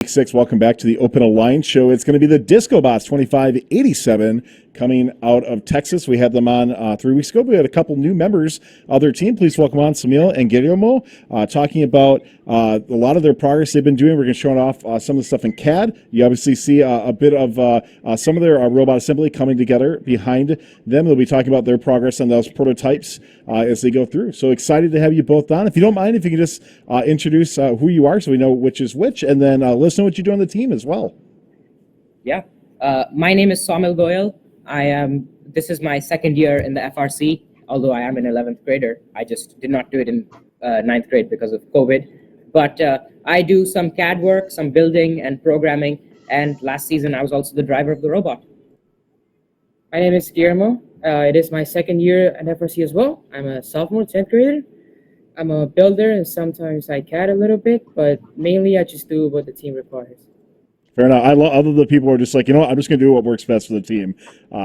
6. Welcome back to the Open Alliance Show. It's going to be the DiscoBots 2587 coming out of Texas. We had them on 3 weeks ago. We had a couple new members of their team. Please welcome on Samil and Guillermo, talking about a lot of their progress they've been doing. We're going to show off some of the stuff in CAD. You obviously see a bit of some of their robot assembly coming together behind them. They'll be talking about their progress on those prototypes as they go through. So excited to have you both on. If you don't mind, if you can just introduce who you are so we know which is which, and then let us know what you do on the team as well. Yeah. My name is Somil Goyal. This is my second year in the FRC, although I am an 11th grader. I just did not do it in 9th grade because of COVID. But I do some CAD work, some building and programming, and last season I was also the driver of the robot. My name is Guillermo. It is my second year at FRC as well. I'm a sophomore, 10th grader. I'm a builder, and sometimes I CAD a little bit, but mainly I just do what the team requires. Fair enough. I love other the people who are just like, you know what, I'm just going to do what works best for the team.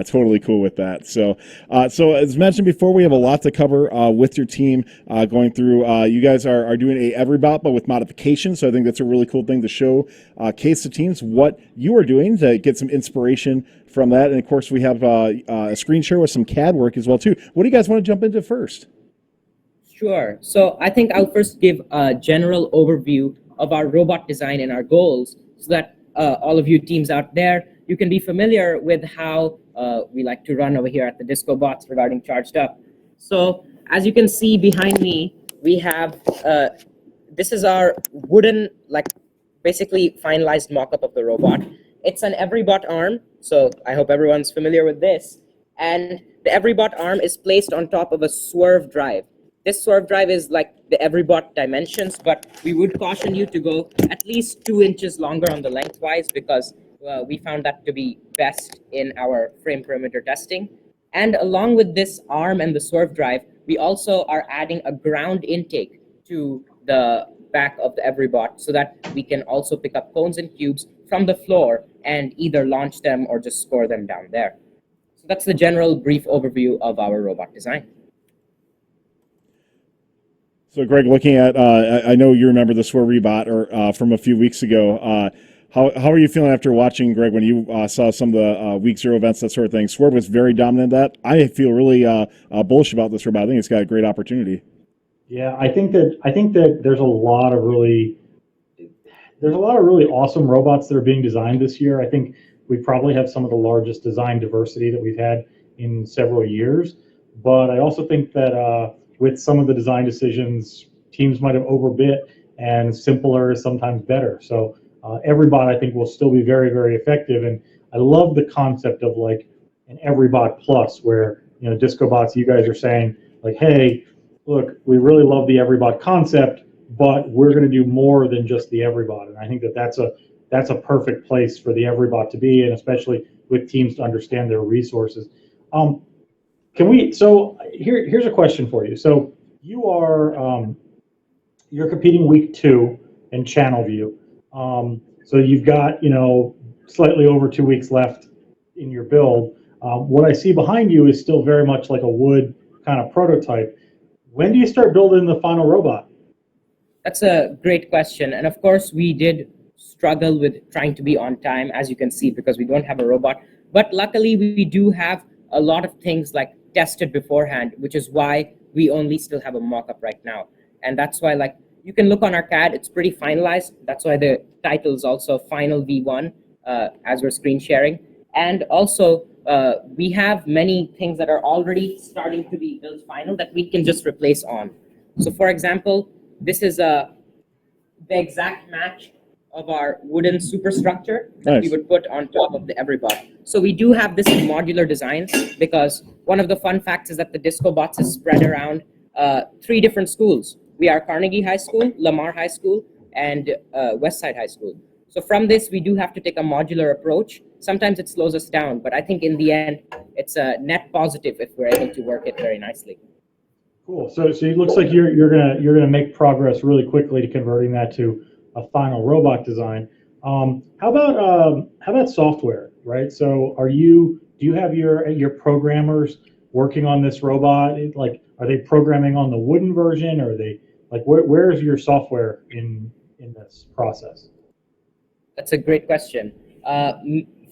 Totally cool with that. So as mentioned before, we have a lot to cover with your team going through. You guys are doing a everybot, but with modifications. So I think that's a really cool thing to show case the teams what you are doing to get some inspiration from that. And of course, we have a screen share with some CAD work as well too. What do you guys want to jump into first? Sure. So I think I'll first give a general overview of our robot design and our goals so that all of you teams out there, you can be familiar with how we like to run over here at the DiscoBots regarding Charged Up. So as you can see behind me, we have, this is our wooden, like basically finalized mock-up of the robot. It's an EveryBot arm, so I hope everyone's familiar with this. And the EveryBot arm is placed on top of a swerve drive. This swerve drive is like the EveryBot dimensions, but we would caution you to go at least 2 inches longer on the lengthwise because we found that to be best in our frame perimeter testing. And along with this arm and the swerve drive, we also are adding a ground intake to the back of the EveryBot so that we can also pick up cones and cubes from the floor and either launch them or just score them down there. So that's the general brief overview of our robot design. So, Greg, looking at, I know you remember the SwerveBot or from a few weeks ago. How are you feeling after watching, Greg, when you saw some of the week 0 events, that sort of thing? Swerve was very dominant in that. I feel really bullish about this robot. I think it's got a great opportunity. Yeah, I think that there's a lot of really awesome robots that are being designed this year. I think we probably have some of the largest design diversity that we've had in several years. But I also think that with some of the design decisions, teams might have overbit, and simpler is sometimes better. So EveryBot, I think, will still be very, very effective. And I love the concept of like an EveryBot Plus, where, you know, DiscoBots, you guys are saying like, hey, look, we really love the EveryBot concept, but we're going to do more than just the EveryBot. And I think that that's a perfect place for the EveryBot to be, and especially with teams to understand their resources. So here's a question for you. So you are, you're competing week 2 in Channel View. So you've got, you know, slightly over 2 weeks left in your build. What I see behind you is still very much like a wood kind of prototype. When do you start building the final robot? That's a great question. And of course, we did struggle with trying to be on time, as you can see, because we don't have a robot. But luckily, we do have a lot of things like tested beforehand, which is why we only still have a mock-up right now. And that's why, like, you can look on our CAD, it's pretty finalized. That's why the title is also Final V1 as we're screen sharing. And also, we have many things that are already starting to be built final that we can just replace on. So for example, this is the exact match of our wooden superstructure that we would put on top of the EveryBot. So we do have this in modular designs because one of the fun facts is that the DiscoBots is spread around 3 different schools. We are Carnegie High School, Lamar High School, and Westside High School. So from this, we do have to take a modular approach. Sometimes it slows us down, but I think in the end, it's a net positive if we're able to work it very nicely. Cool. So it looks like you're gonna make progress really quickly to converting that to a final robot design. How about software, right? So do you have your programmers working on this robot? Like, are they programming on the wooden version, or are they like where is your software in this process? That's a great question.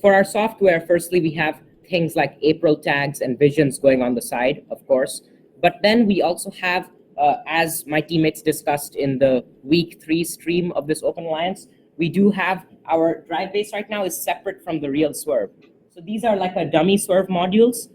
For our software, firstly, we have things like April tags and visions going on the side, of course. But then we also have, as my teammates discussed in the week 3 stream of this Open Alliance, we do have our drive base right now is separate from the real swerve. So these are like a dummy swerve modules,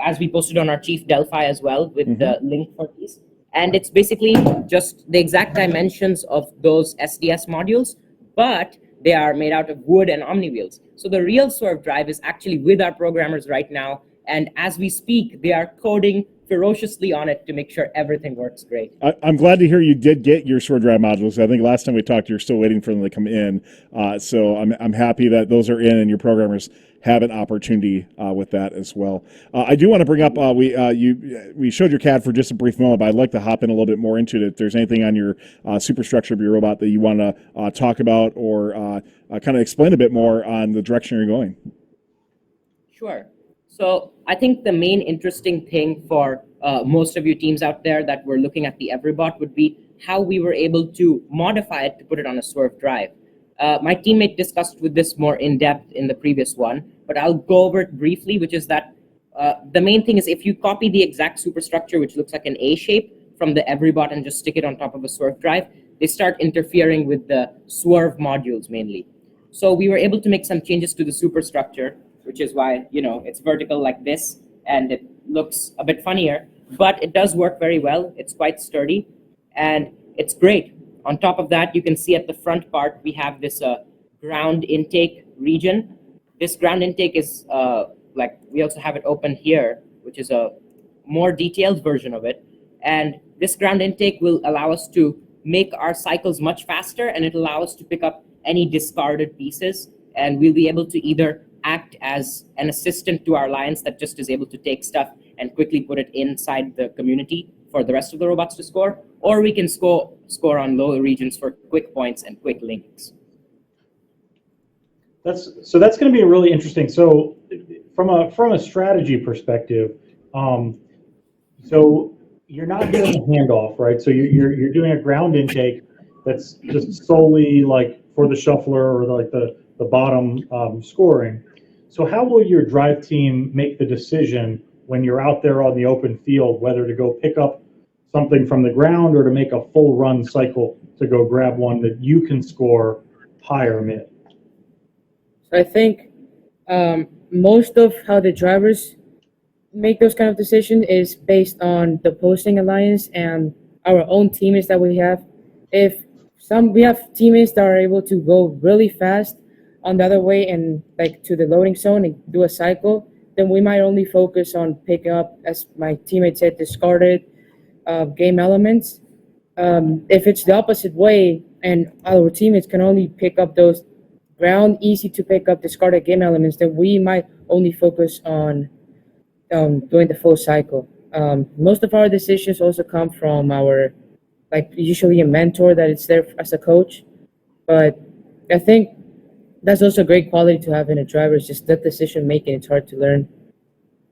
as we posted on our Chief Delphi as well with the link for these. And it's basically just the exact dimensions of those SDS modules, but they are made out of wood and Omni wheels. So the real swerve drive is actually with our programmers right now. And as we speak, they are coding ferociously on it to make sure everything works great. I'm glad to hear you did get your sword drive modules. I think last time we talked, you're still waiting for them to come in. So I'm happy that those are in and your programmers have an opportunity with that as well. I do want to bring up, we showed your CAD for just a brief moment, but I'd like to hop in a little bit more into it. If there's anything on your superstructure of your robot that you want to talk about or kind of explain a bit more on the direction you're going. Sure. So I think the main interesting thing for most of you teams out there that were looking at the EveryBot would be how we were able to modify it to put it on a swerve drive. My teammate discussed with this more in depth in the previous one, but I'll go over it briefly, which is that the main thing is if you copy the exact superstructure, which looks like an A shape from the EveryBot and just stick it on top of a swerve drive, they start interfering with the swerve modules mainly. So we were able to make some changes to the superstructure, which is why, it's vertical like this, and it looks a bit funnier, but it does work very well. It's quite sturdy, and it's great. On top of that, you can see at the front part, we have this ground intake region. This ground intake is we also have it open here, which is a more detailed version of it. And this ground intake will allow us to make our cycles much faster, and it'll allow us to pick up any discarded pieces, and we'll be able to either act as an assistant to our alliance that just is able to take stuff and quickly put it inside the community for the rest of the robots to score, or we can score on lower regions for quick points and quick links. That's going to be really interesting. So from a strategy perspective, so you're not doing a handoff, right? So you're doing a ground intake that's just solely like for the shuffler or like the bottom scoring. So how will your drive team make the decision when you're out there on the open field, whether to go pick up something from the ground or to make a full run cycle to go grab one that you can score high or mid? So I think most of how the drivers make those kind of decisions is based on the posting alliance and our own teammates that we have. If we have teammates that are able to go really fast on the other way and like to the loading zone and do a cycle, then we might only focus on picking up, as my teammate said, discarded game elements. If it's the opposite way and our teammates can only pick up those ground easy to pick up discarded game elements, then we might only focus on doing the full cycle. Most of our decisions also come from our, usually a mentor that is there as a coach. But I think that's also a great quality to have in a driver, is just that decision making. It's hard to learn.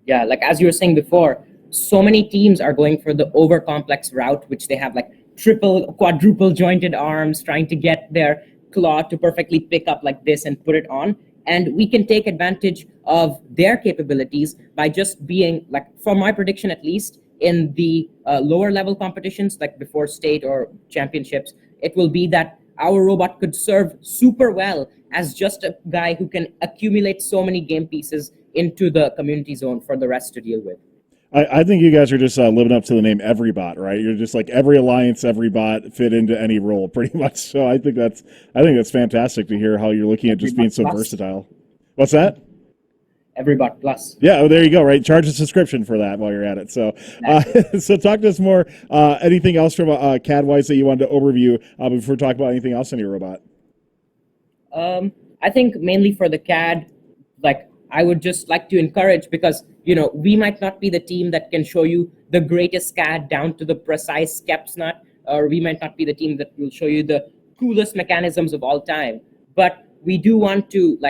Yeah, like as you were saying before, so many teams are going for the over complex route, which they have like triple, quadruple jointed arms trying to get their claw to perfectly pick up like this and put it on. And we can take advantage of their capabilities by just being, like, for my prediction at least, in the lower level competitions, like before state or championships, it will be that our robot could serve super well as just a guy who can accumulate so many game pieces into the community zone for the rest to deal with. I think you guys are just living up to the name EveryBot, right? You're just like every alliance, every bot fit into any role, pretty much. So I think that's fantastic to hear how you're looking at just being so versatile. What's that? EveryBot Plus. Yeah, there you go. Right, charge a subscription for that while you're at it. So, so talk to us more. Anything else from CAD wise that you wanted to overview before we talk about anything else in your robot? I think mainly for the CAD, I would just like to encourage, because we might not be the team that can show you the greatest CAD down to the precise skeps nut, or we might not be the team that will show you the coolest mechanisms of all time. But we do want to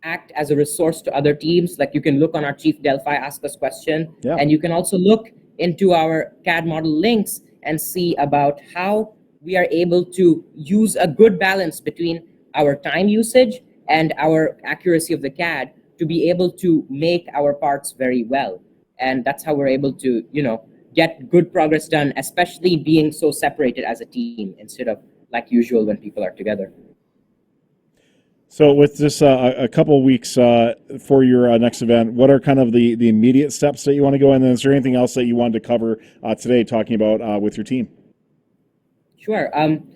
act as a resource to other teams. Like, you can look on our Chief Delphi, ask us question, and you can also look into our CAD model links and see about how we are able to use a good balance between our time usage and our accuracy of the CAD to be able to make our parts very well. And that's how we're able to, get good progress done, especially being so separated as a team instead of like usual when people are together. So with just a couple of weeks for your next event, what are kind of the immediate steps that you want to go in? And is there anything else that you wanted to cover today talking about with your team? Sure.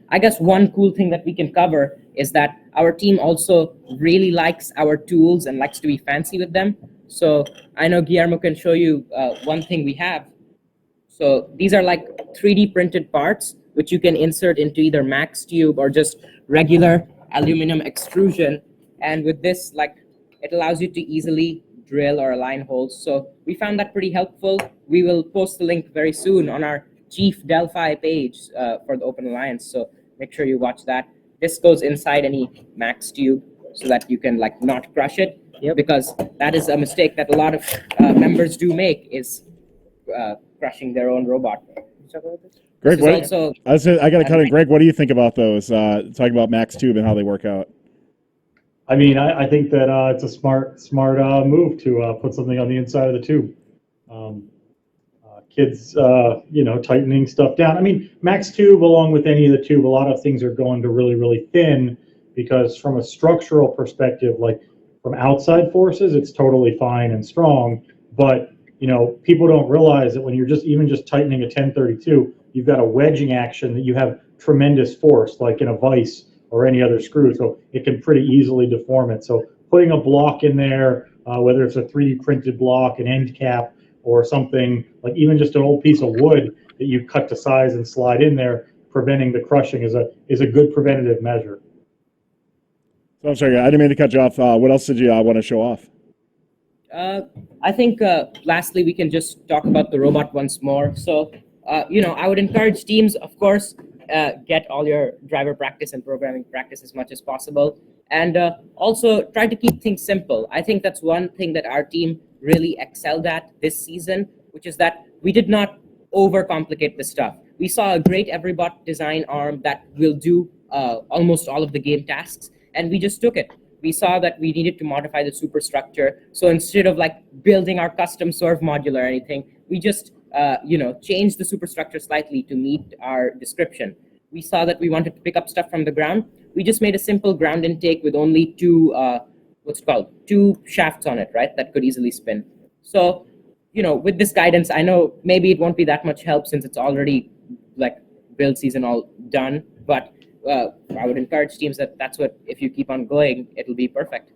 I guess one cool thing that we can cover is that our team also really likes our tools and likes to be fancy with them. So I know Guillermo can show you one thing we have. So these are like 3D printed parts, which you can insert into either max tube or just regular aluminum extrusion. And with this, it allows you to easily drill or align holes. So we found that pretty helpful. We will post the link very soon on our Chief Delphi page for the Open Alliance. So make sure you watch that. This goes inside any max tube so that you can not crush it. Because that is a mistake that a lot of members do make, is crushing their own robot. Greg, I got to cut in. Greg, what do you think about those? Talking about max tube and how they work out. I mean, I think that it's a smart move to put something on the inside of the tube. Kids, tightening stuff down. I mean, max tube, along with any of the tube, a lot of things are going to really, really thin, because from a structural perspective, from outside forces, it's totally fine and strong. But people don't realize that when you're just tightening a 1032, you've got a wedging action that you have tremendous force, like in a vise or any other screw. So it can pretty easily deform it. So putting a block in there, whether it's a 3D printed block, an end cap, or something like even just an old piece of wood that you cut to size and slide in there, preventing the crushing is a good preventative measure. So I'm sorry, I didn't mean to cut you off. What else did you want to show off? I think lastly, we can just talk about the robot once more. So, I would encourage teams, of course, get all your driver practice and programming practice as much as possible. And also try to keep things simple. I think that's one thing that our team really excelled at this season, which is that we did not overcomplicate the stuff. We saw a great EveryBot design arm that will do almost all of the game tasks, and we just took it. We saw that we needed to modify the superstructure. So instead of building our custom serve module or anything, we just changed the superstructure slightly to meet our description. We saw that we wanted to pick up stuff from the ground. We just made a simple ground intake with only two shafts on it, right? That could easily spin. So, with this guidance, I know maybe it won't be that much help since it's already build season all done, but I would encourage teams that's what, if you keep on going, it'll be perfect.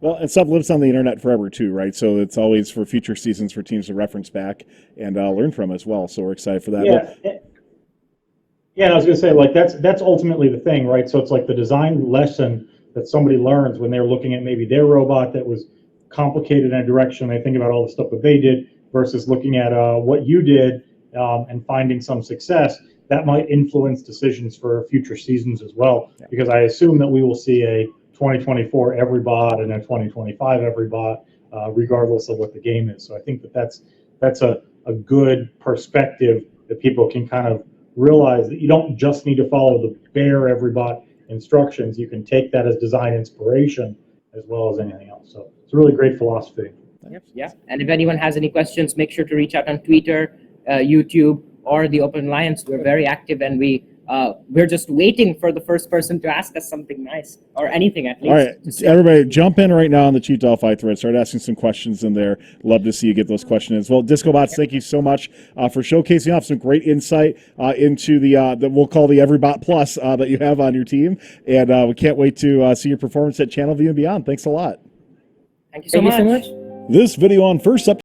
Well, and stuff lives on the internet forever too, right? So it's always for future seasons for teams to reference back and learn from as well. So we're excited for that. Yeah. Yeah, I was going to say, that's ultimately the thing, right? So it's the design lesson that somebody learns when they're looking at maybe their robot that was complicated in a direction. They think about all the stuff that they did versus looking at what you did and finding some success. That might influence decisions for future seasons as well, because I assume that we will see a 2024 EveryBot and a 2025 EveryBot, regardless of what the game is. So I think that's a good perspective that people can kind of realize, that you don't just need to follow the bare EveryBot instructions. You can take that as design inspiration as well as anything else. So it's a really great philosophy. Yep. Yeah. And if anyone has any questions, make sure to reach out on Twitter, YouTube, or the Open Alliance. We're very active, and we're just waiting for the first person to ask us something nice, or anything at least. All right, everybody jump in right now on the Chief Delphi thread. Start asking some questions in there. Love to see you get those questions. Well, DiscoBots, thank you so much for showcasing off some great insight into the we'll call the EveryBot Plus that you have on your team. And we can't wait to see your performance at Channel View and beyond. Thanks a lot. Thank you so much. This video on First Up.